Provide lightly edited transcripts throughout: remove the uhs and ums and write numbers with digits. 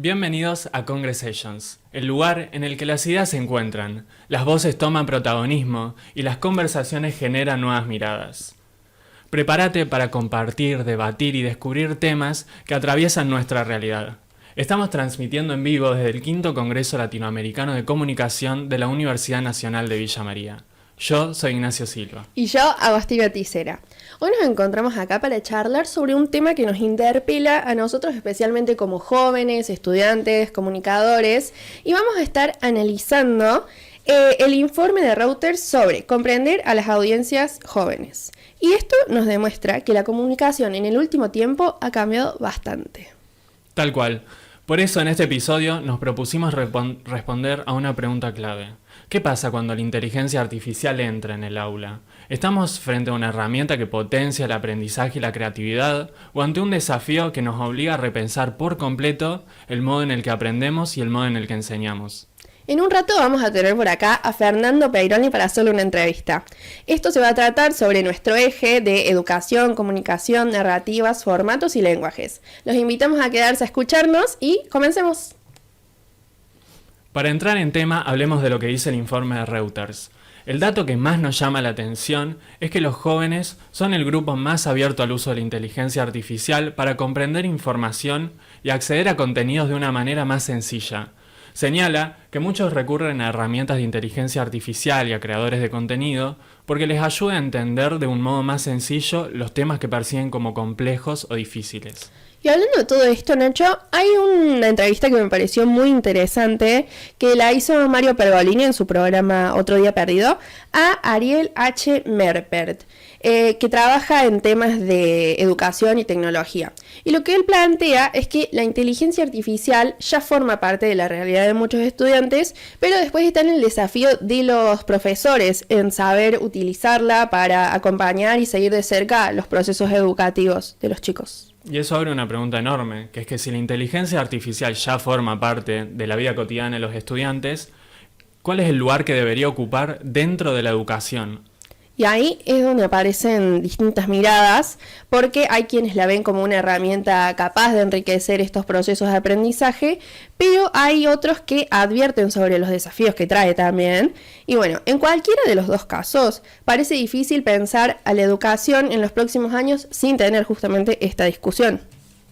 Bienvenidos a Congresations, el lugar en el que las ideas se encuentran, las voces toman protagonismo y las conversaciones generan nuevas miradas. Prepárate para compartir, debatir y descubrir temas que atraviesan nuestra realidad. Estamos transmitiendo en vivo desde el quinto Congreso Latinoamericano de Comunicación de la Universidad Nacional de Villa María. Yo soy Ignacio Silva. Y yo, Agostina Ticera. Hoy nos encontramos acá para charlar sobre un tema que nos interpela a nosotros, especialmente como jóvenes, estudiantes, comunicadores, y vamos a estar analizando el informe de Reuters sobre comprender a las audiencias jóvenes. Y esto nos demuestra que la comunicación en el último tiempo ha cambiado bastante. Tal cual. Por eso en este episodio nos propusimos responder a una pregunta clave. ¿Qué pasa cuando la inteligencia artificial entra en el aula? ¿Estamos frente a una herramienta que potencia el aprendizaje y la creatividad o ante un desafío que nos obliga a repensar por completo el modo en el que aprendemos y el modo en el que enseñamos? En un rato vamos a tener por acá a Fernando Peironi para hacerle una entrevista. Esto se va a tratar sobre nuestro eje de educación, comunicación, narrativas, formatos y lenguajes. Los invitamos a quedarse a escucharnos y comencemos. Para entrar en tema, hablemos de lo que dice el informe de Reuters. El dato que más nos llama la atención es que los jóvenes son el grupo más abierto al uso de la inteligencia artificial para comprender información y acceder a contenidos de una manera más sencilla. Señala que muchos recurren a herramientas de inteligencia artificial y a creadores de contenido porque les ayuda a entender de un modo más sencillo los temas que perciben como complejos o difíciles. Y hablando de todo esto, Nacho, hay una entrevista que me pareció muy interesante que la hizo Mario Pergolini en su programa Otro Día Perdido a Ariel H. Merpert, que trabaja en temas de educación y tecnología. Y lo que él plantea es que la inteligencia artificial ya forma parte de la realidad de muchos estudiantes, pero después está en el desafío de los profesores en saber utilizarla para acompañar y seguir de cerca los procesos educativos de los chicos. Y eso abre una pregunta enorme, que es que si la inteligencia artificial ya forma parte de la vida cotidiana de los estudiantes, ¿cuál es el lugar que debería ocupar dentro de la educación? Y ahí es donde aparecen distintas miradas, porque hay quienes la ven como una herramienta capaz de enriquecer estos procesos de aprendizaje, pero hay otros que advierten sobre los desafíos que trae también. Y bueno, en cualquiera de los dos casos, parece difícil pensar a la educación en los próximos años sin tener justamente esta discusión.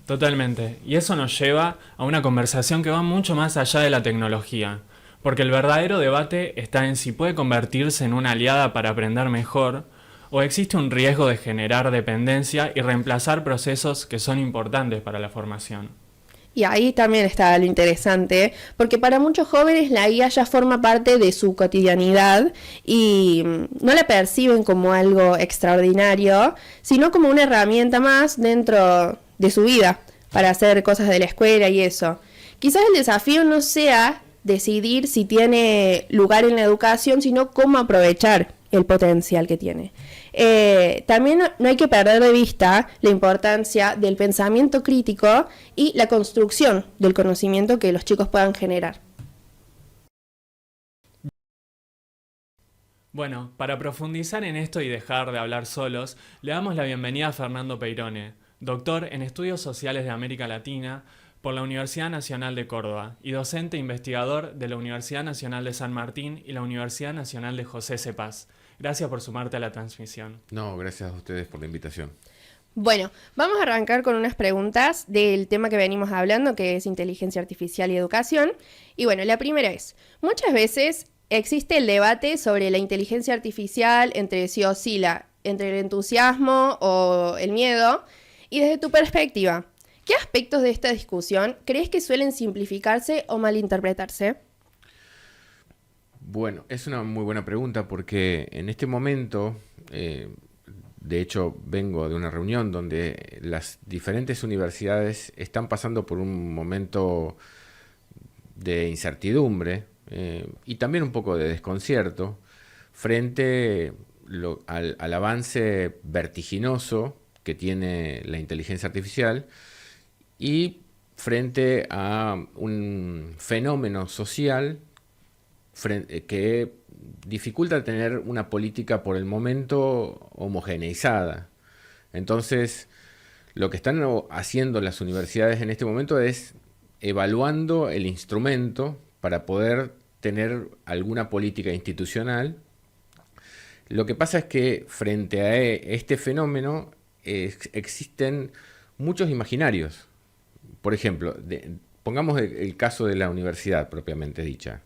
Totalmente, y eso nos lleva a una conversación que va mucho más allá de la tecnología. Porque el verdadero debate está en si puede convertirse en una aliada para aprender mejor o existe un riesgo de generar dependencia y reemplazar procesos que son importantes para la formación. Y ahí también está lo interesante, porque para muchos jóvenes la IA ya forma parte de su cotidianidad y no la perciben como algo extraordinario, sino como una herramienta más dentro de su vida para hacer cosas de la escuela y eso. Quizás el desafío no sea decidir si tiene lugar en la educación, sino cómo aprovechar el potencial que tiene. También no hay que perder de vista la importancia del pensamiento crítico y la construcción del conocimiento que los chicos puedan generar. Bueno, para profundizar en esto y dejar de hablar solos, le damos la bienvenida a Fernando Peironi, doctor en Estudios Sociales de América Latina por la Universidad Nacional de Córdoba y docente investigador de la Universidad Nacional de San Martín y la Universidad Nacional de José C. Paz. Gracias por sumarte a la transmisión. No, gracias a ustedes por la invitación. Bueno, vamos a arrancar con unas preguntas del tema que venimos hablando, que es inteligencia artificial y educación. Y bueno, la primera es, muchas veces existe el debate sobre la inteligencia artificial entre si oscila entre el entusiasmo o el miedo. Y desde tu perspectiva, ¿qué aspectos de esta discusión crees que suelen simplificarse o malinterpretarse? Bueno, es una muy buena pregunta porque en este momento, de hecho vengo de una reunión donde las diferentes universidades están pasando por un momento de incertidumbre y también un poco de desconcierto frente al avance vertiginoso que tiene la inteligencia artificial y frente a un fenómeno social que dificulta tener una política por el momento homogeneizada. Entonces, lo que están haciendo las universidades en este momento es evaluando el instrumento para poder tener alguna política institucional. Lo que pasa es que frente a este fenómeno existen muchos imaginarios. Por ejemplo, pongamos el caso de la universidad propiamente dicha.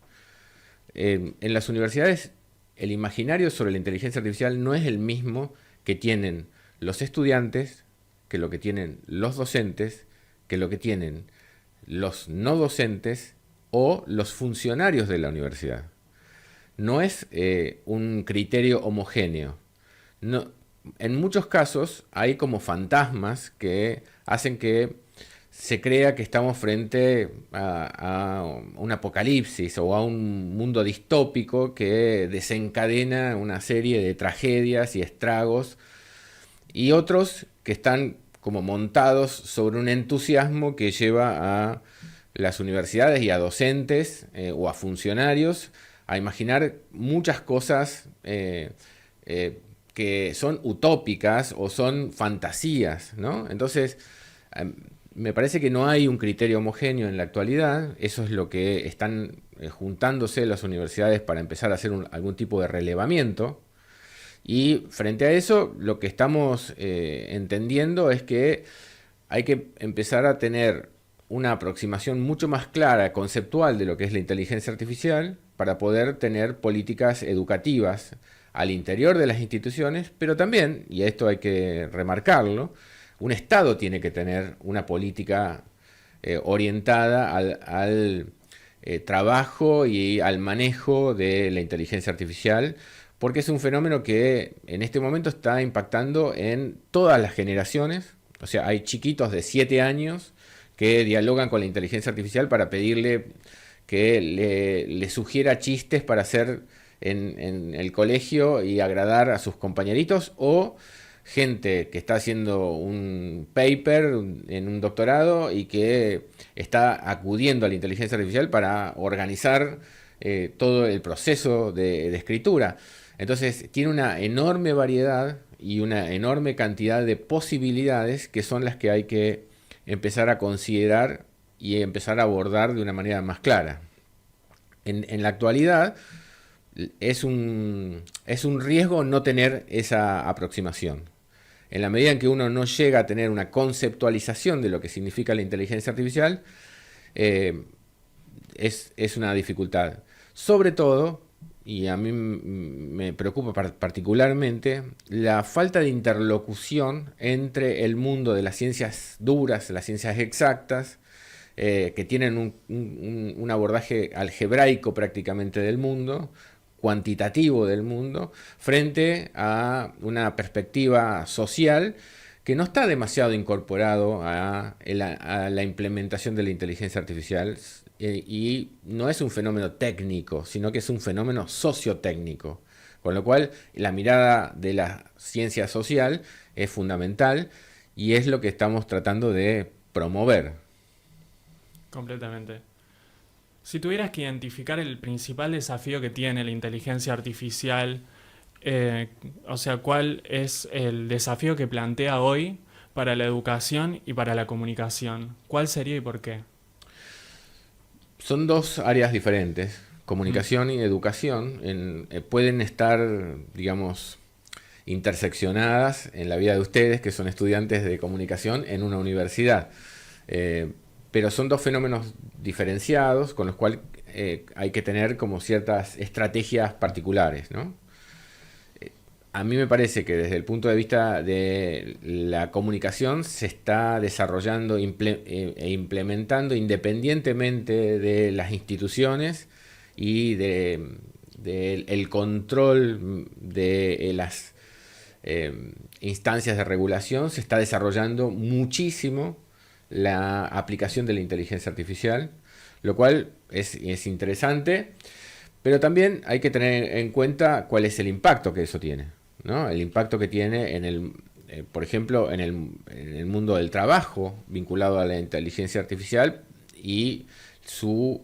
En las universidades el imaginario sobre la inteligencia artificial no es el mismo que tienen los estudiantes, que lo que tienen los docentes, que lo que tienen los no docentes o los funcionarios de la universidad. No es un criterio homogéneo. No, en muchos casos hay como fantasmas que hacen que se crea que estamos frente a un apocalipsis o a un mundo distópico que desencadena una serie de tragedias y estragos, y otros que están como montados sobre un entusiasmo que lleva a las universidades y a docentes o a funcionarios a imaginar muchas cosas que son utópicas o son fantasías, ¿no? Entonces, me parece que no hay un criterio homogéneo en la actualidad. Eso es lo que están juntándose las universidades para empezar a hacer algún tipo de relevamiento. Y frente a eso, lo que estamos entendiendo es que hay que empezar a tener una aproximación mucho más clara, conceptual de lo que es la inteligencia artificial, para poder tener políticas educativas al interior de las instituciones, pero también, y esto hay que remarcarlo, un Estado tiene que tener una política orientada al trabajo y al manejo de la inteligencia artificial, porque es un fenómeno que en este momento está impactando en todas las generaciones. O sea, hay chiquitos de 7 años que dialogan con la inteligencia artificial para pedirle que le sugiera chistes para hacer en el colegio y agradar a sus compañeritos, o gente que está haciendo un paper en un doctorado y que está acudiendo a la inteligencia artificial para organizar todo el proceso de escritura. Entonces tiene una enorme variedad y una enorme cantidad de posibilidades que son las que hay que empezar a considerar y empezar a abordar de una manera más clara. En la actualidad es un riesgo no tener esa aproximación. En la medida en que uno no llega a tener una conceptualización de lo que significa la inteligencia artificial, es una dificultad. Sobre todo, y a mí me preocupa particularmente, la falta de interlocución entre el mundo de las ciencias duras, las ciencias exactas, que tienen un abordaje algebraico prácticamente del mundo, cuantitativo del mundo, frente a una perspectiva social que no está demasiado incorporado a la implementación de la inteligencia artificial, y no es un fenómeno técnico, sino que es un fenómeno sociotécnico, con lo cual la mirada de la ciencia social es fundamental y es lo que estamos tratando de promover. Completamente. Si tuvieras que identificar el principal desafío que tiene la inteligencia artificial, o sea, ¿cuál es el desafío que plantea hoy para la educación y para la comunicación? ¿Cuál sería y por qué? Son dos áreas diferentes. Comunicación y educación pueden estar, digamos, interseccionadas en la vida de ustedes, que son estudiantes de comunicación en una universidad. Pero son dos fenómenos diferenciados con los cuales hay que tener como ciertas estrategias particulares, ¿no? A mí me parece que desde el punto de vista de la comunicación se está desarrollando e implementando independientemente de las instituciones y del control de las instancias de regulación. Se está desarrollando muchísimo la aplicación de la inteligencia artificial, lo cual es interesante, pero también hay que tener en cuenta cuál es el impacto que eso tiene, ¿no? El impacto que tiene por ejemplo, en el mundo del trabajo vinculado a la inteligencia artificial y su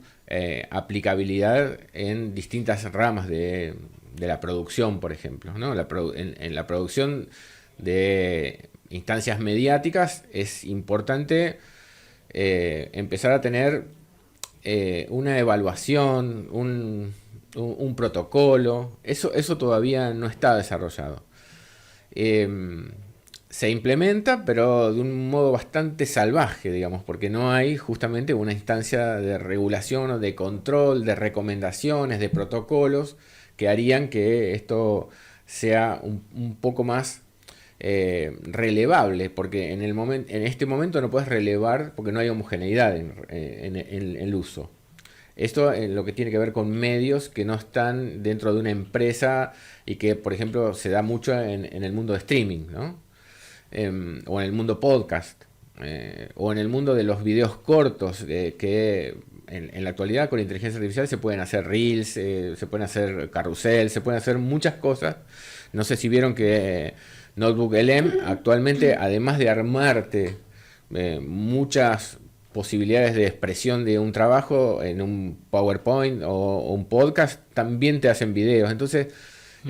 aplicabilidad en distintas ramas de la producción, por ejemplo, ¿no? En la producción de instancias mediáticas es importante empezar a tener una evaluación, un protocolo. Eso todavía no está desarrollado. Se implementa, pero de un modo bastante salvaje, digamos, porque no hay justamente una instancia de regulación o de control, de recomendaciones, de protocolos que harían que esto sea un poco más relevable, porque en este momento no puedes relevar porque no hay homogeneidad en el uso. Esto es lo que tiene que ver con medios que no están dentro de una empresa y que, por ejemplo, se da mucho en el mundo de streaming, ¿no? O en el mundo podcast, o en el mundo de los videos cortos, que en la actualidad con inteligencia artificial se pueden hacer reels, se pueden hacer carrusel, se pueden hacer muchas cosas. No sé si vieron que NotebookLM actualmente, además de armarte muchas posibilidades de expresión de un trabajo en un PowerPoint o un podcast, también te hacen videos. Entonces,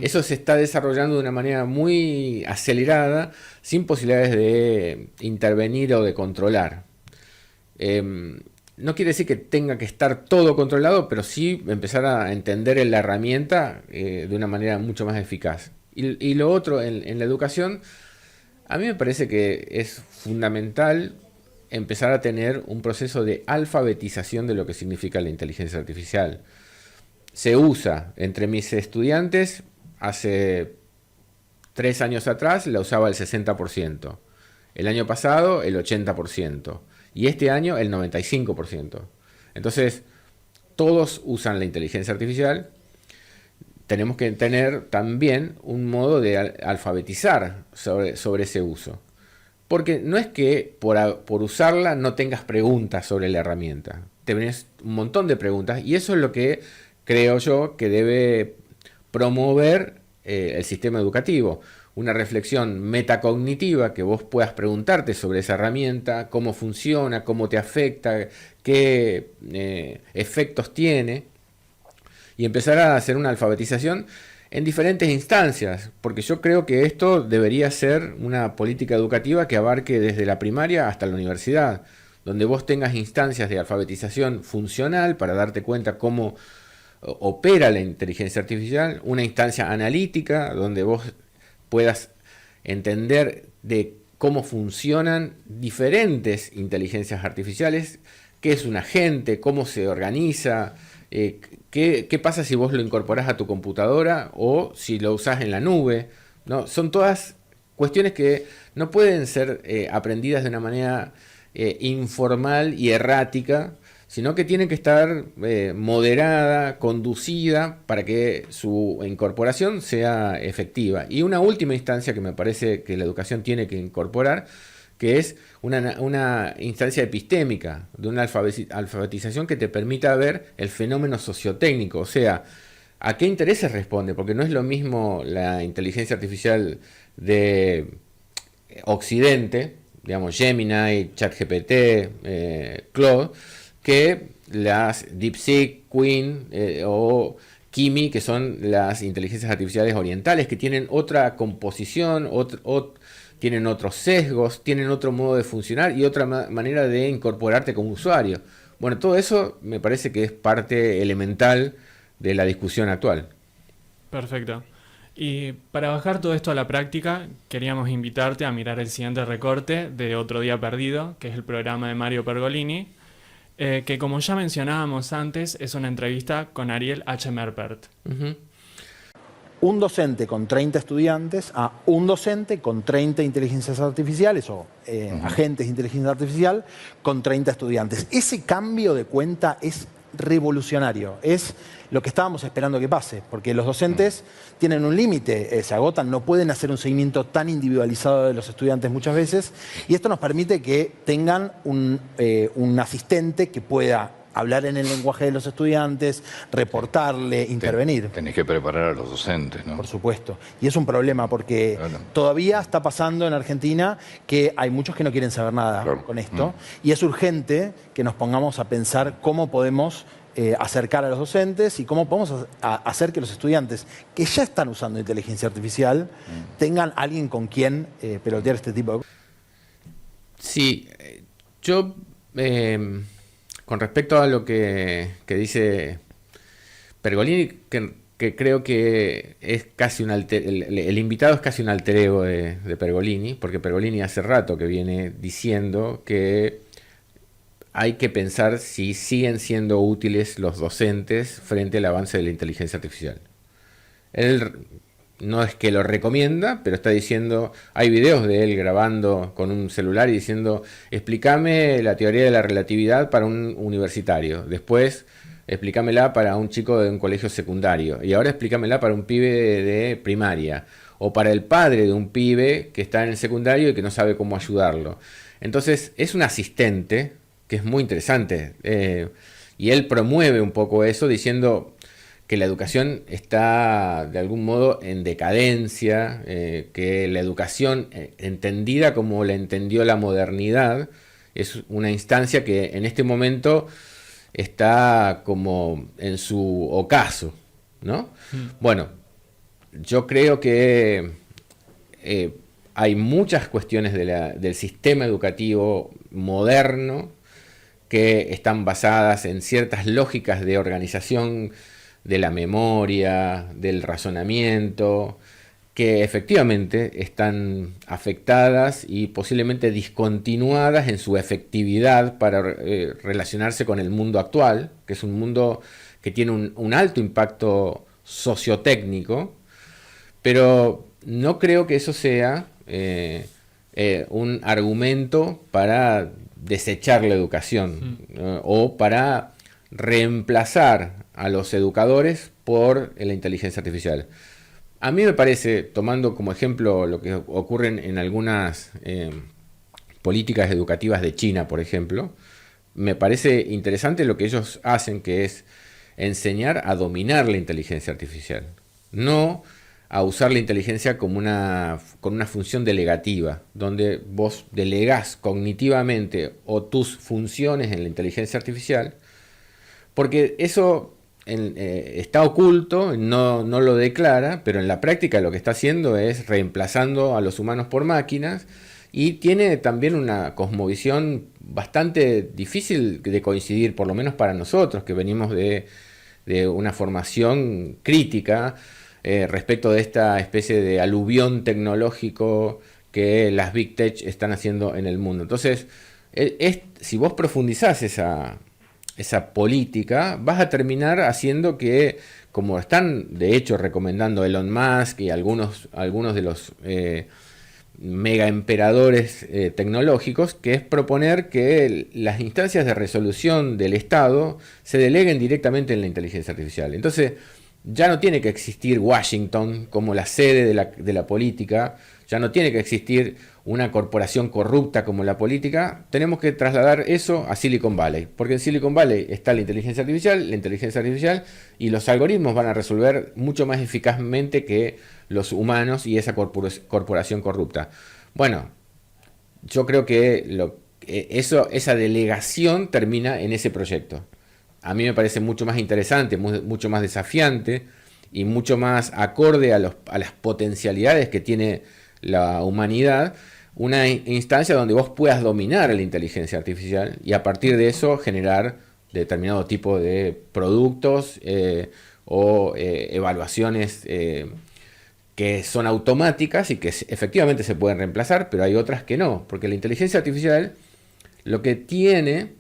eso se está desarrollando de una manera muy acelerada, sin posibilidades de intervenir o de controlar. No quiere decir que tenga que estar todo controlado, pero sí empezar a entender la herramienta de una manera mucho más eficaz. Y lo otro, en la educación, a mí me parece que es fundamental empezar a tener un proceso de alfabetización de lo que significa la inteligencia artificial. Se usa entre mis estudiantes, hace 3 años atrás la usaba el 60%, el año pasado el 80% y este año el 95%. Entonces, todos usan la inteligencia artificial. Tenemos que tener también un modo de alfabetizar sobre ese uso. Porque no es que por usarla no tengas preguntas sobre la herramienta. Tenés un montón de preguntas y eso es lo que creo yo que debe promover el sistema educativo. Una reflexión metacognitiva, que vos puedas preguntarte sobre esa herramienta, cómo funciona, cómo te afecta, qué efectos tiene, y empezar a hacer una alfabetización en diferentes instancias, porque yo creo que esto debería ser una política educativa que abarque desde la primaria hasta la universidad, donde vos tengas instancias de alfabetización funcional para darte cuenta cómo opera la inteligencia artificial, una instancia analítica donde vos puedas entender de cómo funcionan diferentes inteligencias artificiales, qué es un agente, cómo se organiza, qué pasa si vos lo incorporás a tu computadora o si lo usás en la nube, ¿no? Son todas cuestiones que no pueden ser aprendidas de una manera informal y errática, sino que tiene que estar moderada, conducida, para que su incorporación sea efectiva. Y una última instancia que me parece que la educación tiene que incorporar, que es una instancia epistémica, de una alfabetización que te permita ver el fenómeno sociotécnico, o sea, a qué intereses responde, porque no es lo mismo la inteligencia artificial de Occidente, digamos Gemini, ChatGPT, Claude, que las DeepSeek, Queen o Kimi, que son las inteligencias artificiales orientales, que tienen otra composición, tienen otros sesgos, tienen otro modo de funcionar y otra manera de incorporarte como usuario. Bueno, todo eso me parece que es parte elemental de la discusión actual. Perfecto. Y para bajar todo esto a la práctica, queríamos invitarte a mirar el siguiente recorte de Otro Día Perdido, que es el programa de Mario Pergolini, que como ya mencionábamos antes, es una entrevista con Ariel H. Merpert. Uh-huh. Un docente con 30 estudiantes a un docente con 30 inteligencias artificiales o agentes de inteligencia artificial con 30 estudiantes. Ese cambio de cuenta es revolucionario, es lo que estábamos esperando que pase, porque los docentes tienen un límite, se agotan, no pueden hacer un seguimiento tan individualizado de los estudiantes muchas veces, y esto nos permite que tengan un asistente que pueda hablar en el lenguaje de los estudiantes, reportarle, intervenir. Tenés que preparar a los docentes, ¿no? Por supuesto. Y es un problema porque Claro. todavía está pasando en Argentina que hay muchos que no quieren saber nada Claro. con esto. Y es urgente que nos pongamos a pensar cómo podemos acercar a los docentes y cómo podemos hacer que los estudiantes que ya están usando inteligencia artificial tengan alguien con quien pelotear este tipo de cosas. Sí, yo Con respecto a lo que dice Pergolini, que creo que es casi el invitado es casi un alter ego de Pergolini, porque Pergolini hace rato que viene diciendo que hay que pensar si siguen siendo útiles los docentes frente al avance de la inteligencia artificial. Él no es que lo recomienda, pero está diciendo, hay videos de él grabando con un celular y diciendo, explícame la teoría de la relatividad para un universitario, después explícamela para un chico de un colegio secundario, y ahora explícamela para un pibe de primaria, o para el padre de un pibe que está en el secundario y que no sabe cómo ayudarlo. Entonces es un asistente que es muy interesante, y él promueve un poco eso diciendo que la educación está de algún modo en decadencia, que la educación entendida como la entendió la modernidad es una instancia que en este momento está como en su ocaso, ¿no? Bueno, yo creo que hay muchas cuestiones del sistema educativo moderno que están basadas en ciertas lógicas de organización de la memoria, del razonamiento, que efectivamente están afectadas y posiblemente discontinuadas en su efectividad para relacionarse con el mundo actual, que es un mundo que tiene un alto impacto sociotécnico, pero no creo que eso sea un argumento para desechar la educación o para reemplazar a los educadores por la inteligencia artificial. A mí me parece, tomando como ejemplo lo que ocurre en algunas políticas educativas de China, por ejemplo, me parece interesante lo que ellos hacen, que es enseñar a dominar la inteligencia artificial, no a usar la inteligencia como con una función delegativa, donde vos delegás cognitivamente o tus funciones en la inteligencia artificial, porque eso está oculto, no lo declara, pero en la práctica lo que está haciendo es reemplazando a los humanos por máquinas, y tiene también una cosmovisión bastante difícil de coincidir, por lo menos para nosotros, que venimos de una formación crítica respecto de esta especie de aluvión tecnológico que las Big Tech están haciendo en el mundo. Entonces, si vos profundizás esa política, vas a terminar haciendo que, como están de hecho recomendando Elon Musk y algunos de los mega emperadores tecnológicos, que es proponer que las instancias de resolución del Estado se deleguen directamente en la inteligencia artificial. Entonces, ya no tiene que existir Washington como la sede de la política, ya no tiene que existir una corporación corrupta como la política, tenemos que trasladar eso a Silicon Valley, porque en Silicon Valley está la inteligencia artificial y los algoritmos van a resolver mucho más eficazmente que los humanos y esa corporación corrupta. Bueno, yo creo que esa delegación termina en ese proyecto. A mí me parece mucho más interesante, mucho más desafiante y mucho más acorde a las potencialidades que tiene la humanidad, una instancia donde vos puedas dominar la inteligencia artificial y a partir de eso generar determinado tipo de productos o evaluaciones que son automáticas y que efectivamente se pueden reemplazar, pero hay otras que no, porque la inteligencia artificial lo que tiene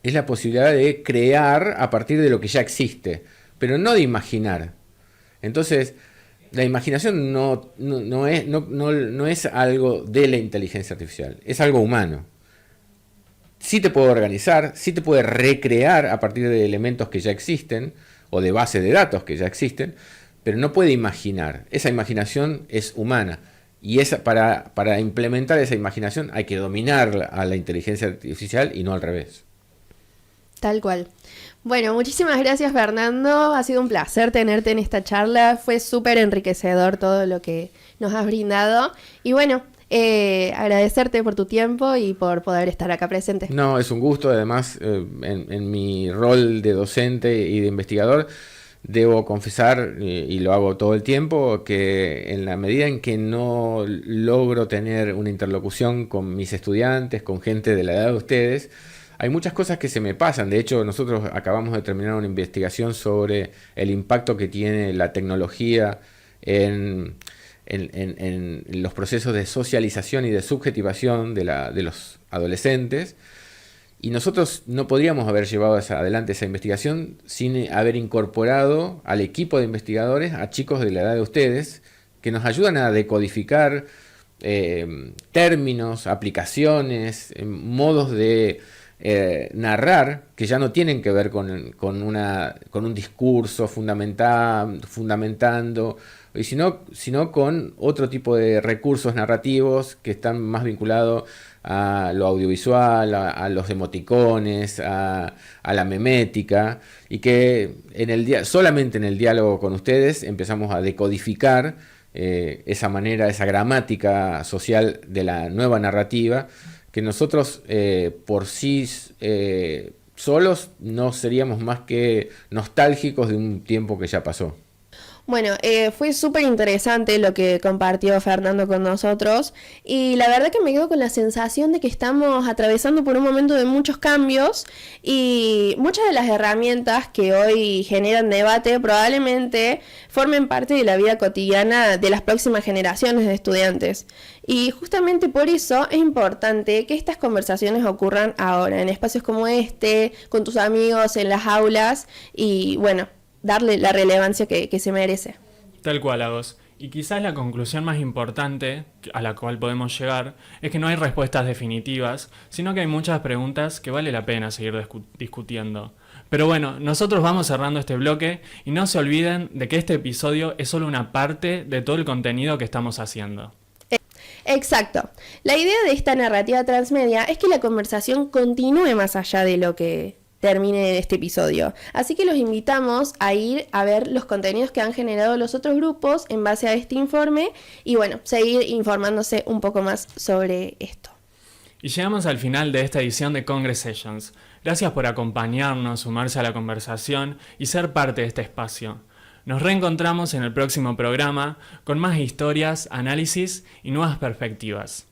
es la posibilidad de crear a partir de lo que ya existe, pero no de imaginar. Entonces, la imaginación no es algo de la inteligencia artificial, es algo humano. Sí te puede organizar, sí te puede recrear a partir de elementos que ya existen o de bases de datos que ya existen, pero no puede imaginar. Esa imaginación es humana y para implementar esa imaginación hay que dominar a la inteligencia artificial y no al revés. Tal cual. Bueno, muchísimas gracias, Fernando. Ha sido un placer tenerte en esta charla. Fue súper enriquecedor todo lo que nos has brindado. Y bueno, agradecerte por tu tiempo y por poder estar acá presente. No, es un gusto. Además, en mi rol de docente y de investigador, debo confesar, y lo hago todo el tiempo, que en la medida en que no logro tener una interlocución con mis estudiantes, con gente de la edad de ustedes, hay muchas cosas que se me pasan. De hecho, nosotros acabamos de terminar una investigación sobre el impacto que tiene la tecnología en los procesos de socialización y de subjetivación de los adolescentes. Y nosotros no podríamos haber llevado adelante esa investigación sin haber incorporado al equipo de investigadores a chicos de la edad de ustedes, que nos ayudan a decodificar términos, aplicaciones, modos de narrar que ya no tienen que ver con un discurso fundamentando, sino con otro tipo de recursos narrativos que están más vinculados a lo audiovisual, a los emoticones, a la memética, y que solamente en el diálogo con ustedes empezamos a decodificar esa manera, esa gramática social de la nueva narrativa, que nosotros por sí solos no seríamos más que nostálgicos de un tiempo que ya pasó. Bueno, fue súper interesante lo que compartió Fernando con nosotros y la verdad que me quedo con la sensación de que estamos atravesando por un momento de muchos cambios y muchas de las herramientas que hoy generan debate probablemente formen parte de la vida cotidiana de las próximas generaciones de estudiantes. Y justamente por eso es importante que estas conversaciones ocurran ahora, en espacios como este, con tus amigos, en las aulas y bueno, darle la relevancia que se merece. Tal cual, Agos. Y quizás la conclusión más importante a la cual podemos llegar es que no hay respuestas definitivas, sino que hay muchas preguntas que vale la pena seguir discutiendo. Pero bueno, nosotros vamos cerrando este bloque y no se olviden de que este episodio es solo una parte de todo el contenido que estamos haciendo. Exacto. La idea de esta narrativa transmedia es que la conversación continúe más allá de lo que termine este episodio. Así que los invitamos a ir a ver los contenidos que han generado los otros grupos en base a este informe y bueno, seguir informándose un poco más sobre esto. Y llegamos al final de esta edición de Congress Sessions. Gracias por acompañarnos, sumarse a la conversación y ser parte de este espacio. Nos reencontramos en el próximo programa con más historias, análisis y nuevas perspectivas.